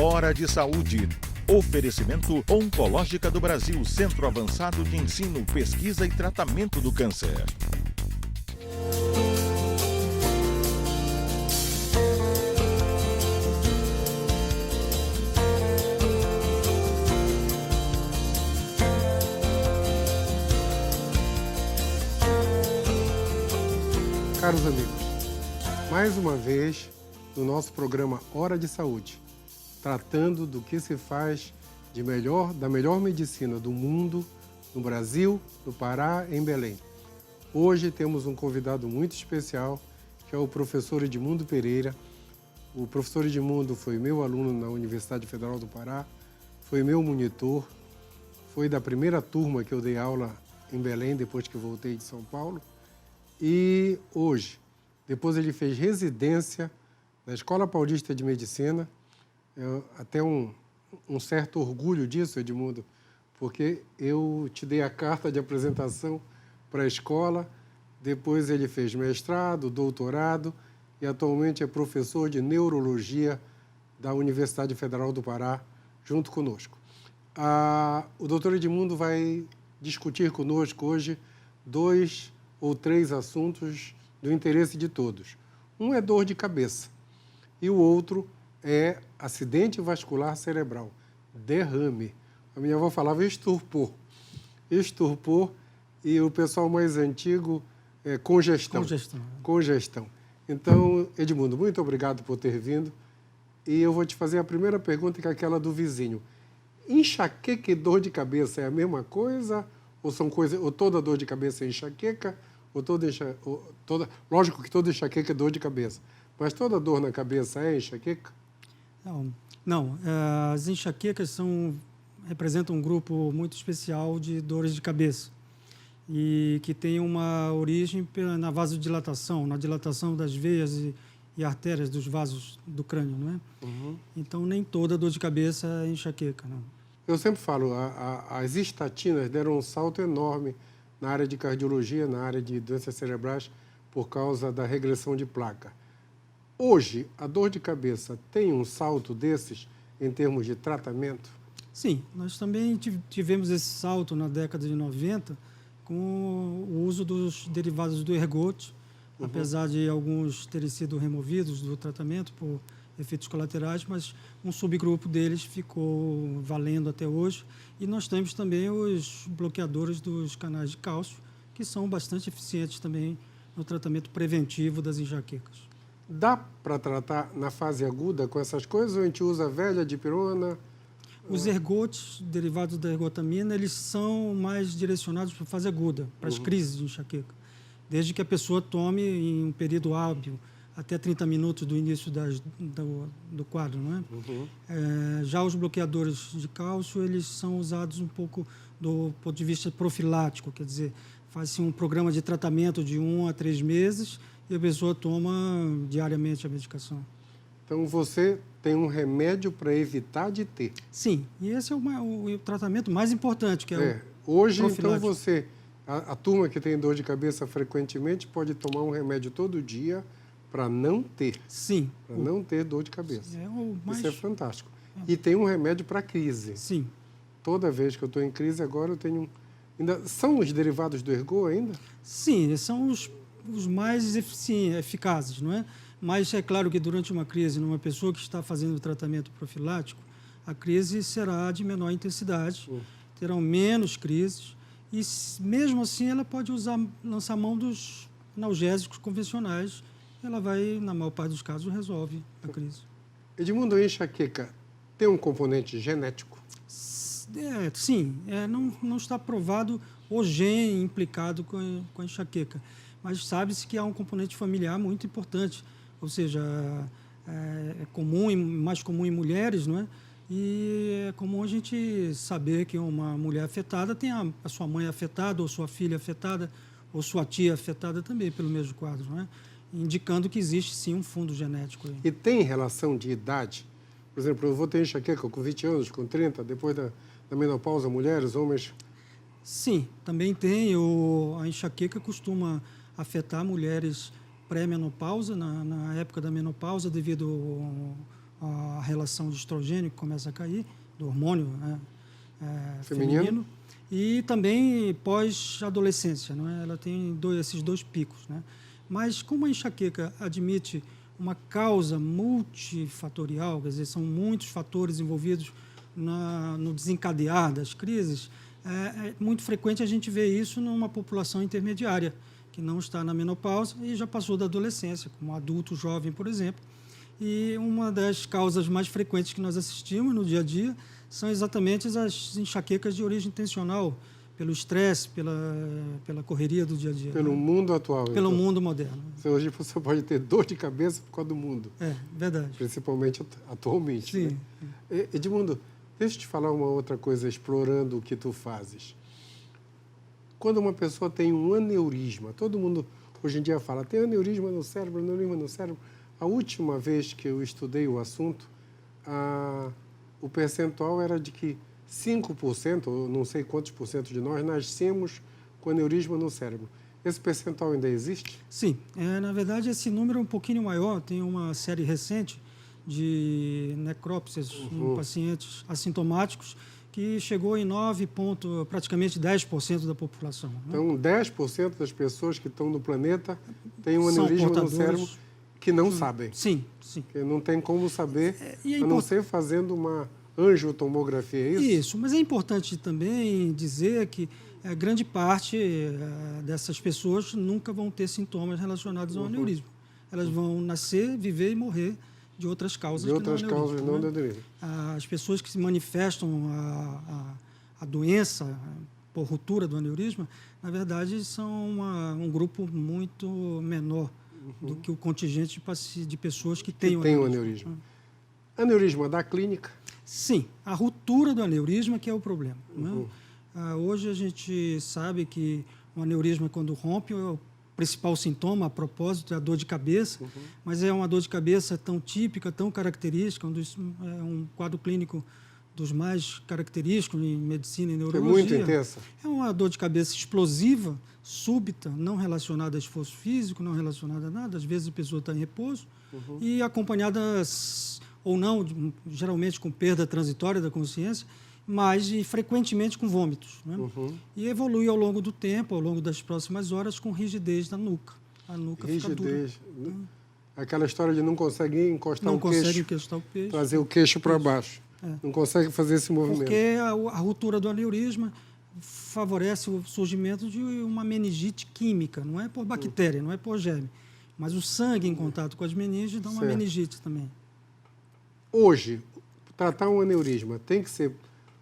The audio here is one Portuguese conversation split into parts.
Hora de Saúde. Oferecimento Oncológica do Brasil, Centro Avançado de Ensino, Pesquisa e Tratamento do Câncer. Caros amigos, mais uma vez no nosso programa Hora de Saúde, tratando do que se faz da melhor medicina do mundo, no Brasil, no Pará, em Belém. Hoje temos um convidado muito especial, que é o professor Edmundo Pereira. O professor Edmundo foi meu aluno na Universidade Federal do Pará, foi meu monitor, foi da primeira turma que eu dei aula em Belém, depois que voltei de São Paulo. E hoje, depois ele fez residência na Escola Paulista de Medicina, até um certo orgulho disso, Edmundo, porque eu te dei a carta de apresentação para a escola, depois ele fez mestrado, doutorado e atualmente é professor de neurologia da Universidade Federal do Pará, junto conosco. O doutor Edmundo vai discutir conosco hoje 2 ou 3 assuntos do interesse de todos. Um é dor de cabeça e o outro é acidente vascular cerebral, derrame. A minha avó falava estupor, e o pessoal mais antigo é congestão. Então, Edmundo, muito obrigado por ter vindo e eu vou te fazer a primeira pergunta, que é aquela do vizinho. Enxaqueca e dor de cabeça é a mesma coisa ou toda dor de cabeça é enxaqueca? Lógico que toda enxaqueca é dor de cabeça, mas toda dor na cabeça é enxaqueca? Não. As enxaquecas representam um grupo muito especial de dores de cabeça e que tem uma origem na vasodilatação, na dilatação das veias e artérias dos vasos do crânio, não é? Uhum. Então, nem toda dor de cabeça é enxaqueca, não. Eu sempre falo, as estatinas deram um salto enorme na área de cardiologia, na área de doenças cerebrais, por causa da regressão de placa. Hoje, a dor de cabeça tem um salto desses em termos de tratamento? Sim, nós também tivemos esse salto na década de 90 com o uso dos derivados do ergot, apesar de alguns terem sido removidos do tratamento por efeitos colaterais, mas um subgrupo deles ficou valendo até hoje. E nós temos também os bloqueadores dos canais de cálcio, que são bastante eficientes também no tratamento preventivo das enxaquecas. Dá para tratar na fase aguda com essas coisas ou a gente usa a velha dipirona? Os ergotes, derivados da ergotamina, eles são mais direcionados para a fase aguda, para as crises de enxaqueca, desde que a pessoa tome em um período hábil, até 30 minutos do início do quadro, não é? Já os bloqueadores de cálcio, eles são usados um pouco do ponto de vista profilático, quer dizer, faz-se um programa de tratamento de 1 a 3 meses e a pessoa toma diariamente a medicação. Então, você tem um remédio para evitar de ter? Sim, e esse é o tratamento mais importante, que é o hoje, profilático. Então, a turma que tem dor de cabeça frequentemente pode tomar um remédio todo dia para não ter. Sim. Para não ter dor de cabeça. Isso é fantástico. E tem um remédio para crise. Sim. Toda vez que eu estou em crise, agora eu tenho são os derivados do ergo ainda? Sim, são os mais eficazes, não é? Mas é claro que durante uma crise, numa pessoa que está fazendo o tratamento profilático, a crise será de menor intensidade, terão menos crises e, mesmo assim, ela pode lançar mão dos analgésicos convencionais. Ela vai, na maior parte dos casos, resolve a crise. Edmundo, a enxaqueca tem um componente genético? Sim, não está provado o gene implicado com a enxaqueca, mas sabe-se que há um componente familiar muito importante, ou seja, é mais comum em mulheres, não é? E é comum a gente saber que uma mulher afetada tem a sua mãe afetada, ou sua filha afetada, ou sua tia afetada também pelo mesmo quadro, não é? Indicando que existe, sim, um fundo genético aí. E tem relação de idade? Por exemplo, eu vou ter enxaqueca com 20 anos, com 30, depois da menopausa, mulheres, homens? Sim, também tem. A enxaqueca costuma afetar mulheres pré-menopausa, na época da menopausa, devido a relação de estrogênio que começa a cair, do hormônio, né, Feminino. e também pós-adolescência, não é? Ela tem esses dois picos, né? Mas como a enxaqueca admite uma causa multifatorial, quer dizer, são muitos fatores envolvidos no desencadear das crises, é muito frequente a gente ver isso numa população intermediária, que não está na menopausa e já passou da adolescência, como adulto jovem, por exemplo. E uma das causas mais frequentes que nós assistimos no dia a dia são exatamente as enxaquecas de origem intencional, pelo estresse, pela correria do dia a dia. Pelo mundo atual. Pelo mundo moderno. Hoje você pode ter dor de cabeça por causa do mundo. É, verdade. Principalmente atualmente. Sim. Né? Edmundo, deixa eu te falar uma outra coisa, explorando o que tu fazes. Quando uma pessoa tem um aneurisma, todo mundo hoje em dia fala, tem aneurisma no cérebro, aneurisma no cérebro. A última vez que eu estudei o assunto, o percentual era de que 5%, ou não sei quantos por cento de nós, nascemos com aneurisma no cérebro. Esse percentual ainda existe? Sim. Na verdade, esse número é um pouquinho maior. Tem uma série recente de necrópsias em pacientes assintomáticos que chegou em praticamente 10% da população. Né? Então, 10% das pessoas que estão no planeta têm um aneurisma no cérebro que não sabem. Sim, sim. Que não tem como saber, a não ser fazendo uma angiotomografia, é isso? Isso, mas é importante também dizer que grande parte dessas pessoas nunca vão ter sintomas relacionados ao aneurisma. Elas vão nascer, viver e morrer de outras causas. De outras causas, não do aneurisma. As pessoas que se manifestam a doença por ruptura do aneurisma, na verdade, são um grupo muito menor do que o contingente de pessoas que têm o aneurisma. Aneurisma da clínica? Sim, a ruptura do aneurisma que é o problema. Né? Hoje a gente sabe que o aneurisma, quando rompe, o principal sintoma, a propósito, é a dor de cabeça, mas é uma dor de cabeça tão típica, tão característica, é um quadro clínico dos mais característicos em medicina e neurologia. É muito intensa. É uma dor de cabeça explosiva, súbita, não relacionada a esforço físico, não relacionada a nada. Às vezes a pessoa está em repouso e acompanhada, ou não, geralmente com perda transitória da consciência, mas frequentemente com vômitos. Né? E evolui ao longo do tempo, ao longo das próximas horas, com rigidez da nuca. A nuca fica dura. Aquela história de não consegue encostar o queixo. Não consegue encostar o queixo. Trazer o queixo para baixo. Não consegue fazer esse movimento. Porque a ruptura do aneurisma favorece o surgimento de uma meningite química. Não é por bactéria, não é por germe. Mas o sangue em contato com as meninges dá uma meningite também. Hoje, tratar um aneurisma tem que ser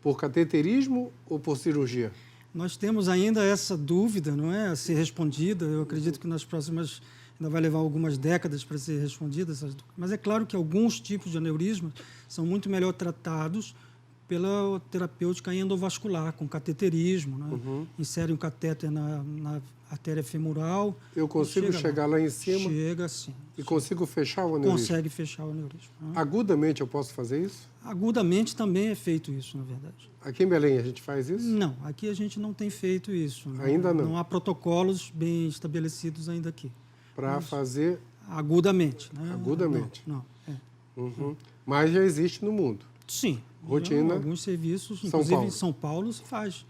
por cateterismo ou por cirurgia? Nós temos ainda essa dúvida, não é, a ser respondida. Eu acredito que nas próximas ainda vai levar algumas décadas para ser respondida. Mas é claro que alguns tipos de aneurisma são muito melhor tratados pela terapêutica endovascular, com cateterismo. Né? Insere um catéter na artéria femoral. Eu consigo chegar lá em cima? Chega, sim. E consigo fechar o aneurisma? Consegue fechar o aneurisma. Né? Agudamente eu posso fazer isso? Agudamente também é feito isso, na verdade. Aqui em Belém a gente faz isso? Não, aqui a gente não tem feito isso. Ainda não? Não há protocolos bem estabelecidos ainda aqui. Para fazer... Agudamente. Né? Agudamente. Não. Mas já existe no mundo. Sim. Rotina. Alguns serviços, inclusive em São Paulo, se faz.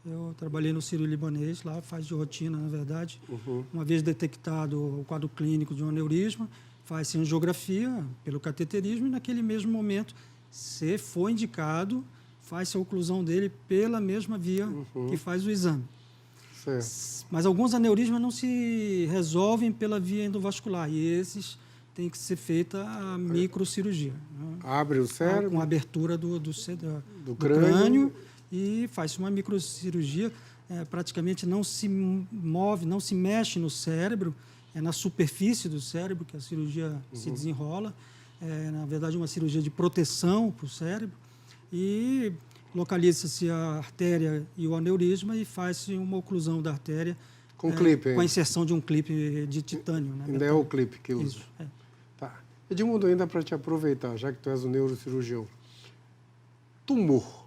Eu trabalhei no Sírio-Libanês, lá faz de rotina, na verdade. Uma vez detectado o quadro clínico de um aneurisma, faz-se angiografia pelo cateterismo e, naquele mesmo momento, se for indicado, faz-se a oclusão dele pela mesma via que faz o exame. Certo. Mas alguns aneurismas não se resolvem pela via endovascular e esses têm que ser feita a microcirurgia. Né? Abre o cérebro. Com a abertura do crânio e faz uma microcirurgia. Praticamente não se move, não se mexe no cérebro, é na superfície do cérebro que a cirurgia se desenrola. É, na verdade, uma cirurgia de proteção para o cérebro. E localiza-se a artéria e o aneurisma e faz-se uma oclusão da artéria com clipe, com a inserção de um clipe de titânio. Né? Ainda é o clipe que usa. Isso, Tá. Edmundo, ainda para te aproveitar, já que tu és um neurocirurgião, tumor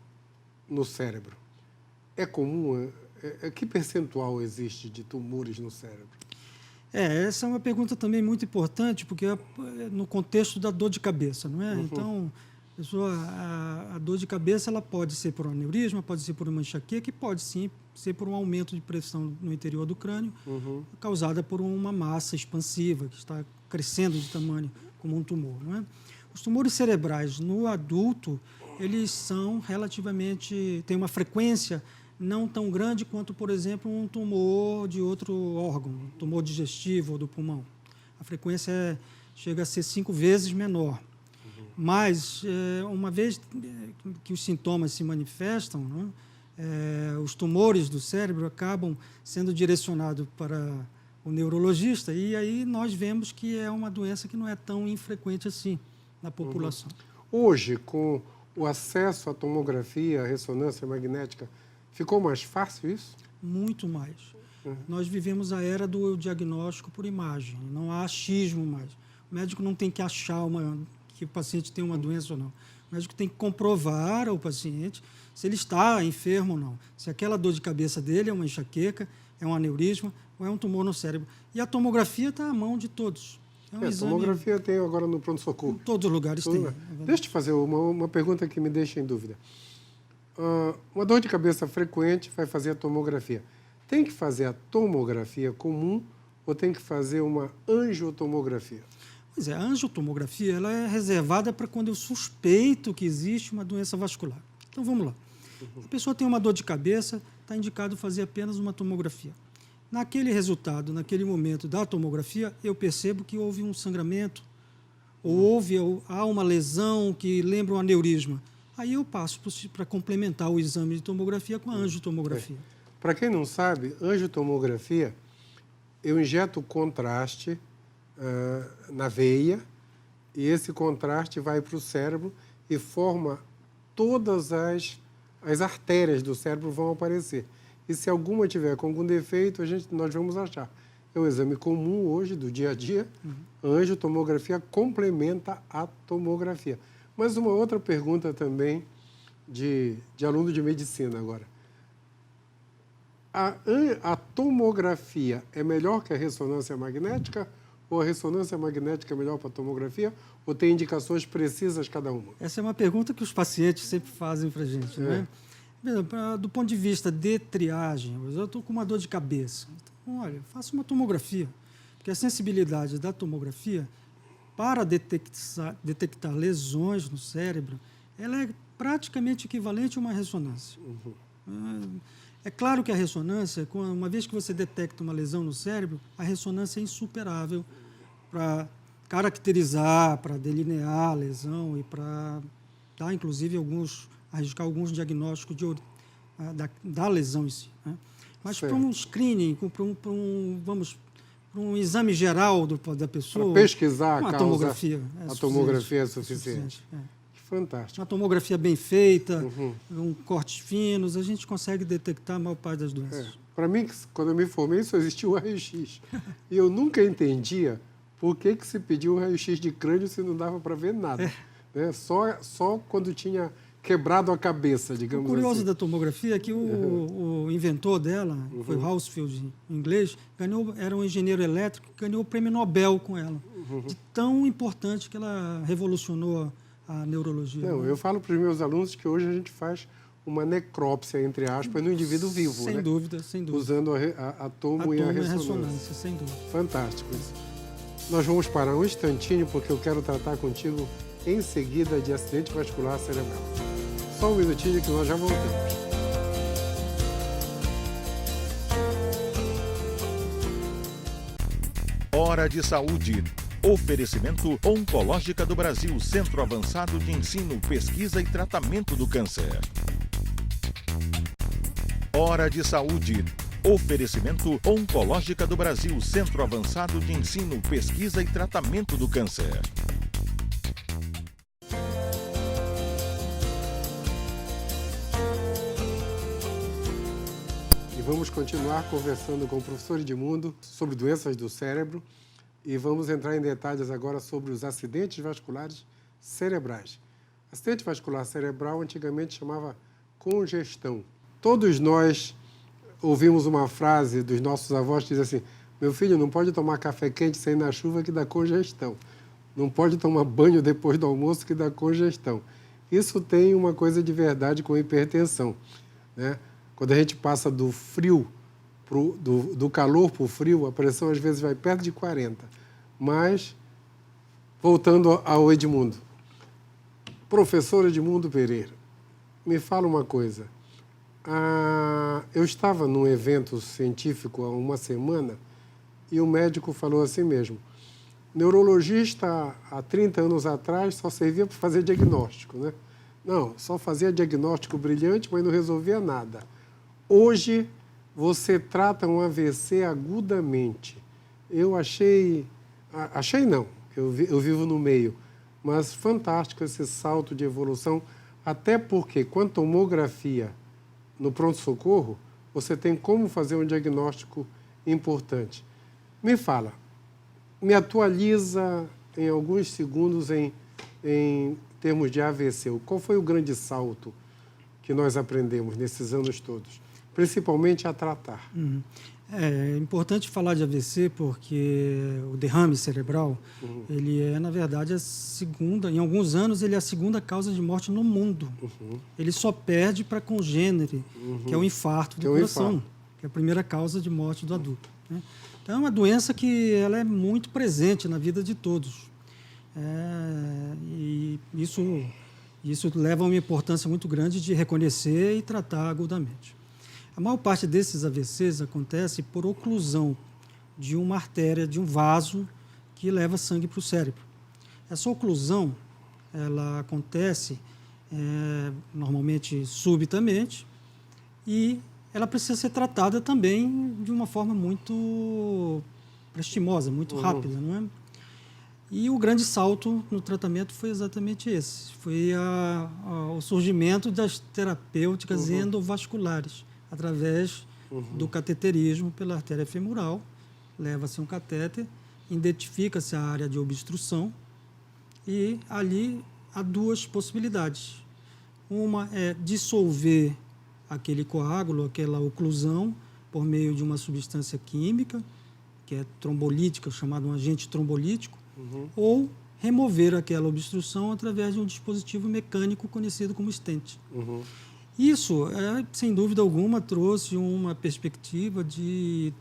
no cérebro é comum? Que percentual existe de tumores no cérebro? Essa é uma pergunta também muito importante, porque é no contexto da dor de cabeça, não é? Então, a dor de cabeça ela pode ser por um aneurisma, pode ser por uma enxaqueca, e pode sim ser por um aumento de pressão no interior do crânio, causada por uma massa expansiva que está crescendo de tamanho como um tumor, não é? Os tumores cerebrais no adulto, eles são relativamente, têm uma frequência não tão grande quanto, por exemplo, um tumor de outro órgão, um tumor digestivo ou do pulmão. A frequência chega a ser 5 vezes menor. Mas, uma vez que os sintomas se manifestam, né, os tumores do cérebro acabam sendo direcionados para o neurologista, e aí nós vemos que é uma doença que não é tão infrequente assim na população. Hoje, com o acesso à tomografia, à ressonância magnética, ficou mais fácil isso? Muito mais. Nós vivemos a era do diagnóstico por imagem, não há achismo mais. O médico não tem que achar que o paciente tem uma doença ou não. O médico tem que comprovar ao paciente se ele está enfermo ou não, se aquela dor de cabeça dele é uma enxaqueca, é um aneurisma ou é um tumor no cérebro. E a tomografia está à mão de todos. A tomografia tem agora no pronto-socorro. Em todos os lugares tem. Deixa eu te fazer uma pergunta que me deixa em dúvida. Uma dor de cabeça frequente vai fazer a tomografia. Tem que fazer a tomografia comum ou tem que fazer uma angiotomografia? Pois é, a angiotomografia ela é reservada para quando eu suspeito que existe uma doença vascular. Então, vamos lá. A pessoa tem uma dor de cabeça, está indicado fazer apenas uma tomografia. Naquele resultado, naquele momento da tomografia, eu percebo que houve um sangramento, ou há uma lesão que lembra um aneurisma. Aí eu passo para complementar o exame de tomografia com a angiotomografia. Para quem não sabe, angiotomografia, eu injeto contraste na veia, e esse contraste vai para o cérebro e forma todas as artérias do cérebro vão aparecer. E se alguma tiver com algum defeito, nós vamos achar. É um exame comum hoje, do dia a dia. A angiotomografia complementa a tomografia. Mas uma outra pergunta também de aluno de medicina agora. A tomografia é melhor que a ressonância magnética? Ou a ressonância magnética é melhor para a tomografia? Ou tem indicações precisas cada uma? Essa é uma pergunta que os pacientes sempre fazem para a gente, né? Do ponto de vista de triagem, eu estou com uma dor de cabeça. Então, olha, faça uma tomografia, porque a sensibilidade da tomografia para detectar lesões no cérebro, ela é praticamente equivalente a uma ressonância. É claro que a ressonância, uma vez que você detecta uma lesão no cérebro, a ressonância é insuperável para caracterizar, para delinear a lesão e para dar, inclusive, arriscar alguns diagnósticos da lesão em si, né? Mas para um screening, para um exame geral da pessoa... Para pesquisar uma a causa, tomografia a tomografia é suficiente. Que fantástico. Uma tomografia bem feita, com cortes finos, a gente consegue detectar a maior parte das doenças. Para mim, quando eu me formei, só existia o raio-x. E eu nunca entendia por que se pedia um raio-x de crânio se não dava para ver nada. Né? Só quando tinha quebrado a cabeça, digamos assim. O curioso da tomografia é que o inventor dela, foi Hounsfield em inglês, era um engenheiro elétrico que ganhou o prêmio Nobel com ela. De tão importante que ela revolucionou a neurologia. Não, eu falo para os meus alunos que hoje a gente faz uma necrópsia, entre aspas, no indivíduo vivo. Sem né? dúvida, sem dúvida. Usando a tomo e a ressonância. Sem dúvida. Fantástico isso. Nós vamos parar um instantinho, porque eu quero tratar contigo em seguida de acidente vascular cerebral. Só um minutinho que nós já voltamos. Hora de Saúde. Oferecimento Oncológica do Brasil, Centro Avançado de Ensino, Pesquisa e Tratamento do Câncer. Hora de Saúde. Oferecimento Oncológica do Brasil, Centro Avançado de Ensino, Pesquisa e Tratamento do Câncer. E vamos continuar conversando com o professor Edmundo sobre doenças do cérebro. E vamos entrar em detalhes agora sobre os acidentes vasculares cerebrais. Acidente vascular cerebral antigamente chamava congestão. Todos nós ouvimos uma frase dos nossos avós que diz assim: Meu filho, não pode tomar café quente sem ir na chuva que dá congestão. Não pode tomar banho depois do almoço que dá congestão. Isso tem uma coisa de verdade com hipertensão, né? Quando a gente passa do frio, do calor para o frio, a pressão às vezes vai perto de 40. Mas, voltando ao Edmundo. Professor Edmundo Pereira, me fala uma coisa. Eu estava num evento científico há uma semana e o médico falou assim mesmo: neurologista, há 30 anos atrás, só servia para fazer diagnóstico, né? Não, só fazia diagnóstico brilhante, mas não resolvia nada. Hoje, você trata um AVC agudamente. Eu achei não, eu vivo no meio, mas fantástico esse salto de evolução, até porque com a tomografia no pronto-socorro, você tem como fazer um diagnóstico importante. Me fala, me atualiza em alguns segundos em termos de AVC. Qual foi o grande salto que nós aprendemos nesses anos todos? Principalmente a tratar. É importante falar de AVC porque o derrame cerebral, ele é, na verdade, a segunda, em alguns anos, ele é a segunda causa de morte no mundo. Ele só perde para a congênere, que é o infarto do coração, que é a primeira causa de morte do adulto, né? Então, é uma doença que ela é muito presente na vida de todos. E isso leva a uma importância muito grande de reconhecer e tratar agudamente. A maior parte desses AVCs acontece por oclusão de uma artéria, de um vaso que leva sangue para o cérebro. Essa oclusão, ela acontece normalmente subitamente e ela precisa ser tratada também de uma forma muito prestimosa, muito rápida, não é? E o grande salto no tratamento foi exatamente esse. Foi o surgimento das terapêuticas endovasculares, através do cateterismo pela artéria femoral. Leva-se um catéter, identifica-se a área de obstrução e ali há duas possibilidades. Uma é dissolver aquele coágulo, aquela oclusão, por meio de uma substância química, que é trombolítica, chamado um agente trombolítico, ou remover aquela obstrução através de um dispositivo mecânico conhecido como stent. Isso, sem dúvida alguma, trouxe uma perspectiva de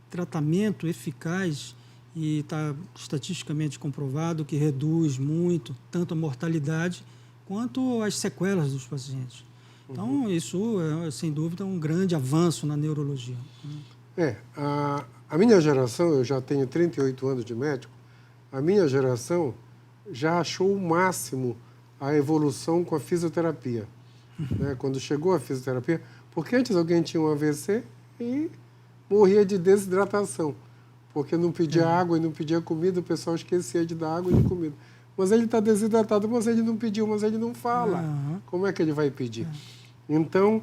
tratamento eficaz e está estatisticamente comprovado que reduz muito tanto a mortalidade quanto as sequelas dos pacientes. Então, isso é, sem dúvida, um grande avanço na neurologia. A minha geração, eu já tenho 38 anos de médico, a minha geração já achou o máximo a evolução com a fisioterapia. Né? Quando chegou a fisioterapia, porque antes alguém tinha um AVC e morria de desidratação, porque não pedia água e não pedia comida, o pessoal esquecia de dar água e de comida. Mas ele está desidratado, mas ele não pediu, mas ele não fala. Como é que ele vai pedir? Então,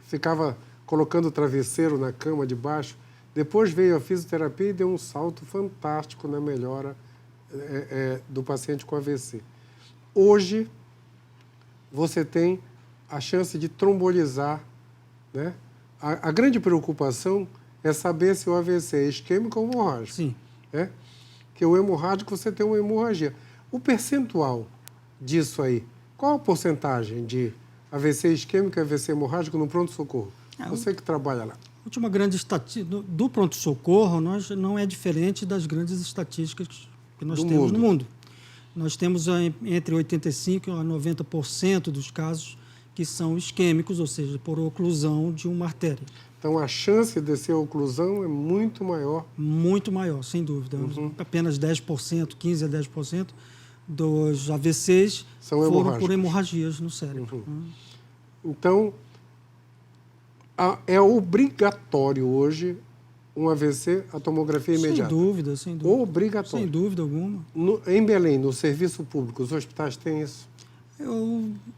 ficava colocando o travesseiro na cama de baixo. Depois veio a fisioterapia e deu um salto fantástico na melhora do paciente com AVC. Hoje, você tem a chance de trombolizar, né? A grande preocupação é saber se o AVC é isquêmico ou hemorrágico. Sim. Né? Que o hemorrágico, você tem uma hemorragia. O percentual disso aí, qual a porcentagem de AVC isquêmico e AVC hemorrágico no pronto-socorro? Você que trabalha lá. A última grande estatística do pronto-socorro não é diferente das grandes estatísticas que nós temos no mundo. Nós temos entre 85% a 90% dos casos que são isquêmicos, ou seja, por oclusão de uma artéria. Então, a chance de ser oclusão é muito maior? Muito maior, sem dúvida. Apenas 10%, 15% a 10% dos AVCs foram por hemorragias no cérebro. Então, é obrigatório hoje um AVC, a tomografia imediata? Sem dúvida, sem dúvida. Obrigatório? Sem dúvida alguma. Em Belém, no serviço público, os hospitais têm isso?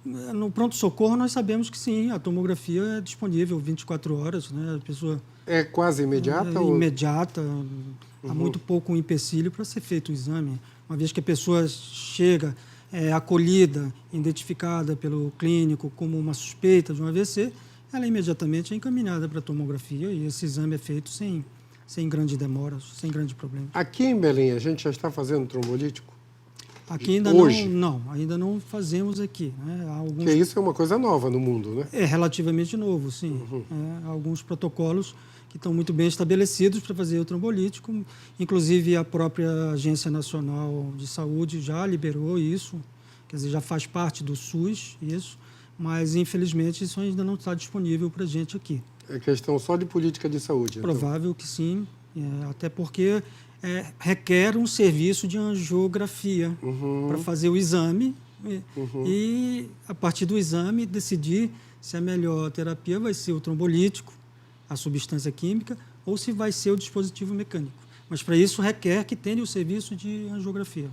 No pronto-socorro, nós sabemos que sim, a tomografia é disponível 24 horas. Né? A pessoa é quase imediata? Imediata. Há muito pouco empecilho para ser feito o exame. Uma vez que a pessoa chega acolhida, identificada pelo clínico como uma suspeita de um AVC, ela imediatamente é encaminhada para a tomografia e esse exame é feito sem sem grandes demoras, sem grandes problemas. Aqui em Belém, a gente já está fazendo trombolítico? Aqui ainda Hoje? ainda não fazemos aqui. Né? Há alguns... Porque isso é uma coisa nova no mundo, né? É relativamente novo, sim. Há alguns protocolos que estão muito bem estabelecidos para fazer o trombolítico. Inclusive, a própria Agência Nacional de Saúde já liberou isso, quer dizer, já faz parte do SUS, isso, mas, infelizmente, isso ainda não está disponível para a gente aqui. É questão só de política de saúde. Então. Provável que sim, até porque requer um serviço de angiografia para fazer o exame e, a partir do exame, decidir se a melhor terapia vai ser o trombolítico, a substância química, ou se vai ser o dispositivo mecânico. Mas, para isso, requer que tenha o serviço de angiografia.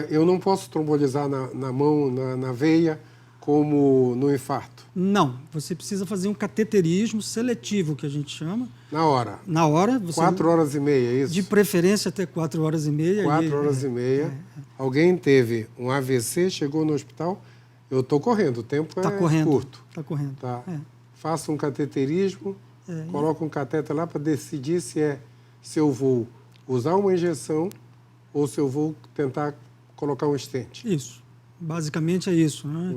Eu não posso trombolizar na mão, na veia, como no infarto? Não, você precisa fazer um cateterismo seletivo, que a gente chama. Na hora? Na hora. 4 horas e meia, é isso? De preferência até 4 horas e meia. 4 horas e meia. Alguém teve um AVC, chegou no hospital, eu estou correndo, o tempo curto. Está correndo. Tá. Faço um cateterismo, coloco um catéter lá para decidir se eu vou usar uma injeção ou se eu vou tentar colocar um stent. Isso. Basicamente é isso. Né?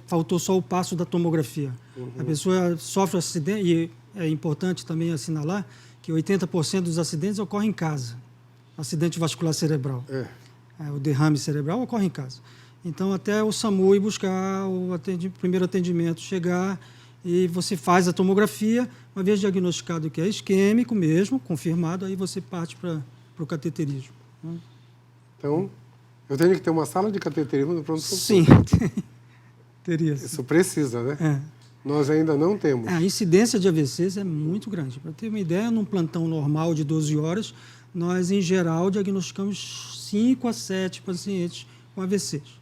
Faltou só o passo da tomografia. A pessoa sofre acidente, e é importante também assinalar que 80% dos acidentes ocorrem em casa. Acidente vascular cerebral. O derrame cerebral ocorre em casa. Então, até o SAMU ir buscar o primeiro atendimento, chegar e você faz a tomografia, uma vez diagnosticado que é isquêmico mesmo, confirmado, aí você parte para o cateterismo. Né? Então, eu tenho que ter uma sala de cateterismo no pronto-socorro. Sim, teria. Isso precisa, né? Nós ainda não temos. A incidência de AVCs é muito grande. Para ter uma ideia, num plantão normal de 12 horas, nós, em geral, diagnosticamos 5 a 7 pacientes com AVCs.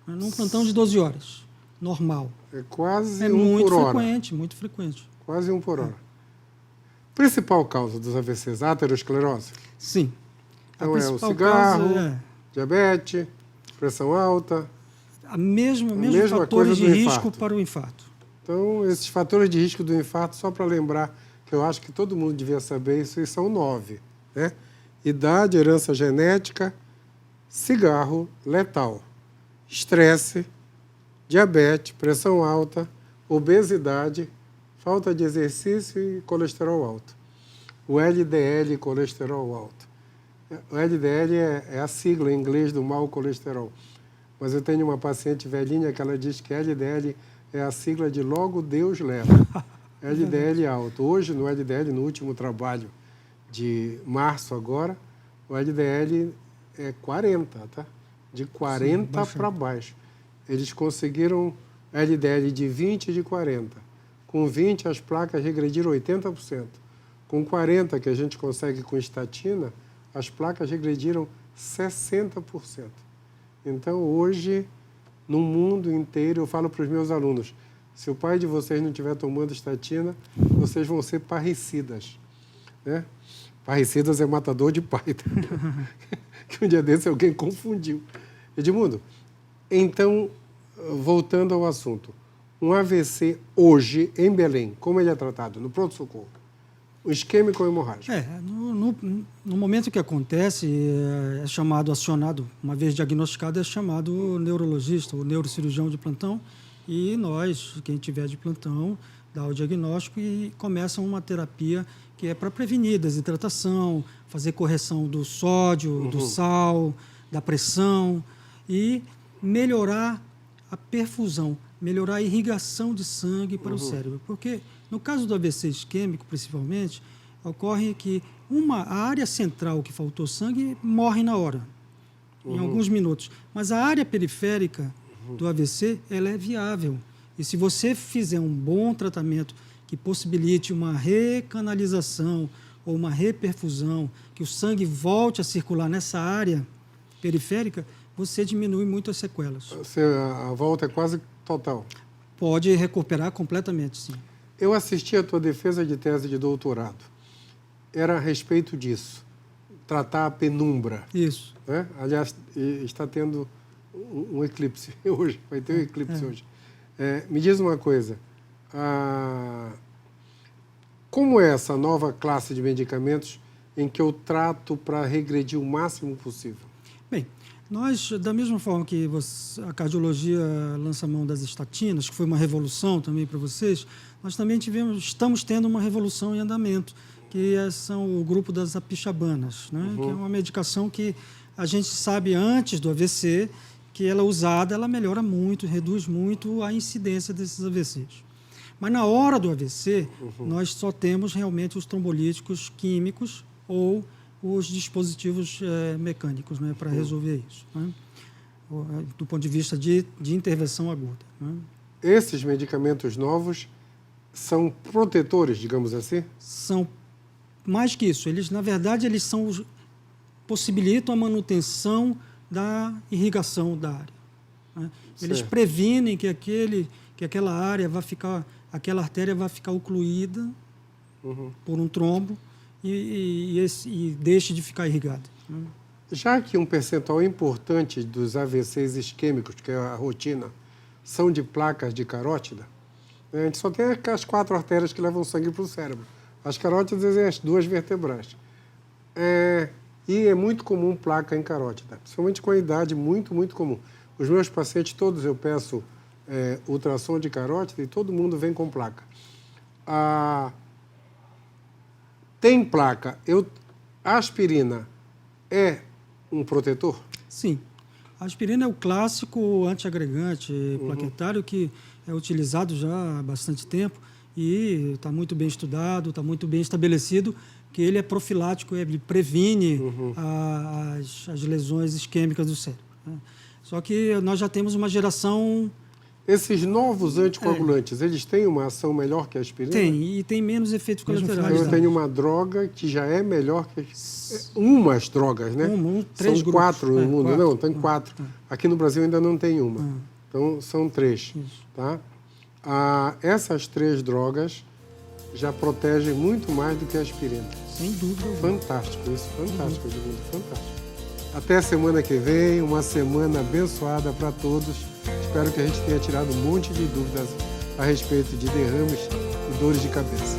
Num plantão de 12 horas, normal. É quase um por hora. Muito frequente. Quase 1 por hora. Principal causa dos AVCs, aterosclerose? Sim. Então é o cigarro, diabetes, pressão alta. A mesma coisa fatores de risco infarto. para o infarto. Então, esses fatores de risco do infarto, só para lembrar, que eu acho que todo mundo devia saber, isso são 9. Né? Idade, herança genética, cigarro, letal, estresse, diabetes, pressão alta, obesidade, falta de exercício e colesterol alto. O LDL, colesterol alto. O LDL é a sigla em inglês do mau colesterol. Mas eu tenho uma paciente velhinha que ela diz que LDL é a sigla de logo Deus leva. LDL alto. Hoje, no LDL, no último trabalho de março agora, o LDL é 40, tá? De 40 para baixo. Eles conseguiram LDL de 20 e de 40. Com 20, as placas regrediram 80%. Com 40, que a gente consegue com estatina, as placas regrediram 60%. Então, hoje, no mundo inteiro, eu falo para os meus alunos, se o pai de vocês não estiver tomando estatina, vocês vão ser parricidas. Né? Parricidas é matador de pai. Que um dia desse alguém confundiu. Edmundo, então, voltando ao assunto, um AVC hoje, em Belém, como ele é tratado? No pronto-socorro? O isquêmico ou hemorrágico? No momento que acontece, é chamado, acionado, uma vez diagnosticado, é chamado neurologista, ou neurocirurgião de plantão, e nós, quem tiver de plantão, dá o diagnóstico e começa uma terapia que é para prevenir desidratação, fazer correção do sódio, do sal, da pressão e melhorar a perfusão, melhorar a irrigação de sangue para o cérebro. Porque, no caso do AVC isquêmico, principalmente, ocorre que a área central que faltou sangue morre na hora, em alguns minutos. Mas a área periférica do AVC, ela é viável. E se você fizer um bom tratamento que possibilite uma recanalização ou uma reperfusão, que o sangue volte a circular nessa área periférica, você diminui muito as sequelas. A volta é quase total. Pode recuperar completamente, sim. Eu assisti a tua defesa de tese de doutorado. Era a respeito disso, tratar a penumbra. Isso. Né? Aliás, está tendo um eclipse hoje, vai ter um eclipse hoje. Me diz uma coisa, Como é essa nova classe de medicamentos em que eu trato para regredir o máximo possível? Bem, nós, da mesma forma que a cardiologia lança mão das estatinas, que foi uma revolução também para vocês, nós também estamos tendo uma revolução em andamento, que são o grupo das apixabanas, né? Que é uma medicação que a gente sabe antes do AVC, que ela usada, ela melhora muito, reduz muito a incidência desses AVCs. Mas na hora do AVC, nós só temos realmente os trombolíticos químicos ou os dispositivos mecânicos, né, para resolver isso, né, do ponto de vista de intervenção aguda, né. Esses medicamentos novos são protetores, digamos assim? São mais que isso. Eles, na verdade, possibilitam a manutenção da irrigação da área, né. Eles previnem que aquela área aquela artéria vai ficar ocluída por um trombo e deixe de ficar irrigada, né. Já que um percentual importante dos AVCs isquêmicos, que é a rotina, são de placas de carótida, a gente só tem as 4 artérias que levam sangue para o cérebro. As carótidas e as 2 vertebrais. E é muito comum placa em carótida, principalmente com a idade, muito, muito comum. Os meus pacientes, todos eu peço ultrassom de carótida e todo mundo vem com placa. Tem placa. A aspirina é um protetor? Sim. A aspirina é o clássico antiagregante plaquetário que é utilizado já há bastante tempo e está muito bem estudado, está muito bem estabelecido que ele é profilático, ele previne as lesões isquêmicas do cérebro, né? Só que nós já temos uma geração... Esses novos anticoagulantes, eles têm uma ação melhor que a aspirina? Tem, e tem menos efeitos colaterais. Eu tenho uma droga que já é melhor que... Umas drogas, né? Três são grupos. 4 no mundo. Não, tem 4. Aqui no Brasil ainda não tem uma. Então, são 3. Tá? Essas 3 drogas já protegem muito mais do que a aspirina. Sem dúvida. Fantástico, isso. Fantástico, Edmundo. Fantástico. Até a semana que vem, uma semana abençoada para todos. Espero que a gente tenha tirado um monte de dúvidas a respeito de derrames e dores de cabeça.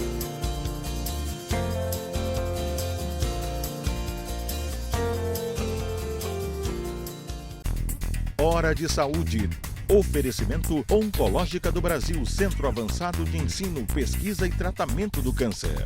Hora de Saúde. Oferecimento Oncológica do Brasil, Centro Avançado de Ensino, Pesquisa e Tratamento do Câncer.